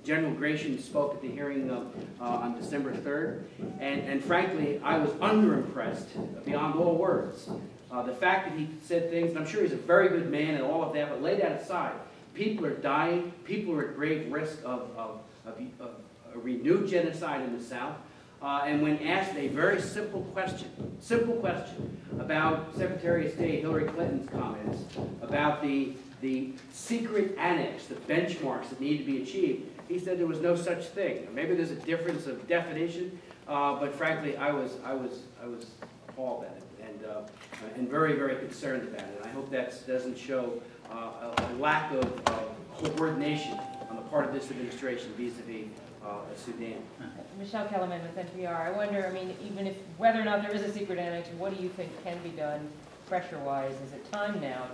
General Gration spoke at the hearing on December 3rd, and frankly, I was underimpressed beyond all words. The fact that he said things, and I'm sure he's a very good man and all of that, but lay that aside. People are dying. People are at grave risk of a renewed genocide in the South. And when asked a very simple question about Secretary of State Hillary Clinton's comments about the secret annex, the benchmarks that need to be achieved, he said there was no such thing. Maybe there's a difference of definition, but frankly, I was appalled at it and very, very concerned about it. And I hope that doesn't show a lack of coordination on the part of this administration vis-a-vis Sudan. Michelle Kellerman with NPR. I wonder, I mean, even if whether or not there is a secret annex, what do you think can be done pressure-wise? Is it time now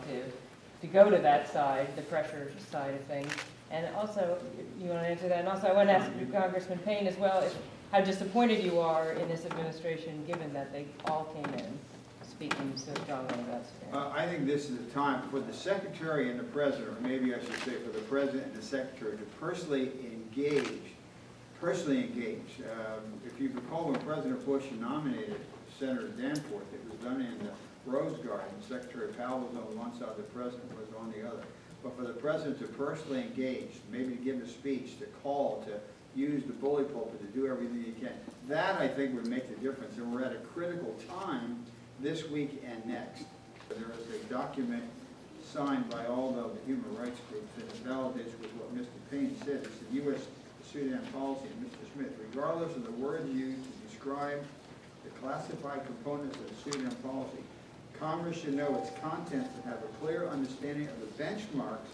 to go to that side, the pressure side of things? And also, you want to answer that? And also, I want to ask Congressman Payne as well, how disappointed you are in this administration, given that they all came in speaking so strongly about Sudan. I think this is the time for the Secretary and the President, or maybe I should say for the President and the Secretary, to personally engage. If you recall, when President Bush nominated Senator Danforth, it was done in the Rose Garden. Secretary Powell was on one side, the President was on the other. But for the President to personally engage, maybe to give a speech, to call, to use the bully pulpit, to do everything he can, that I think would make the difference. And we're at a critical time this week and next. There is a document signed by all of the human rights groups that validates with what Mr. Payne said. It's the U.S. Sudan policy. And Mr. Smith, regardless of the words used to describe the classified components of the Sudan policy, Congress should know its contents and have a clear understanding of the benchmarks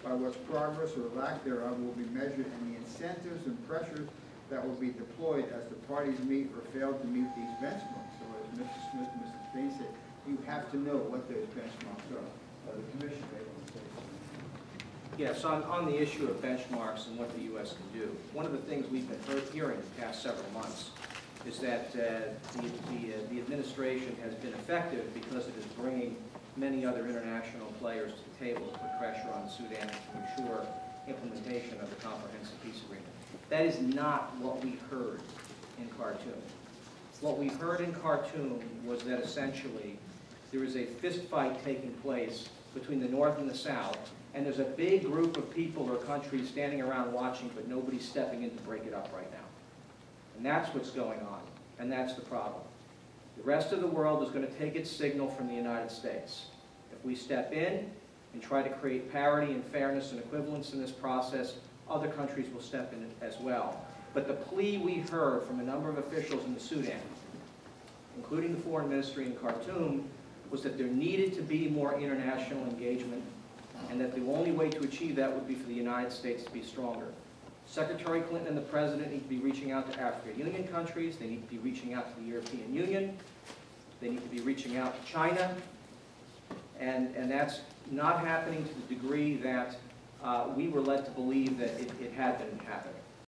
by which progress or lack thereof will be measured and the incentives and pressures that will be deployed as the parties meet or fail to meet these benchmarks. So as Mr. Smith and Mr. Payne said, you have to know what those benchmarks are. The Commission may want to say something. Yes, on the issue of benchmarks and what the U.S. can do, one of the things we've been hearing the past several months is that the administration has been effective because it is bringing many other international players to the table to put pressure on Sudan to ensure implementation of the Comprehensive Peace Agreement. That is not what we heard in Khartoum. What we heard in Khartoum was that essentially there is a fist fight taking place between the North and the South, and there's a big group of people or countries standing around watching, but nobody's stepping in to break it up right now. And that's what's going on, and that's the problem. The rest of the world is going to take its signal from the United States. If we step in and try to create parity and fairness and equivalence in this process, other countries will step in as well. But the plea we heard from a number of officials in the Sudan, including the Foreign Ministry in Khartoum, was that there needed to be more international engagement, and that the only way to achieve that would be for the United States to be stronger. Secretary Clinton and the President need to be reaching out to African Union countries. They need to be reaching out to the European Union. They need to be reaching out to China. And that's not happening to the degree that we were led to believe that it had been happening.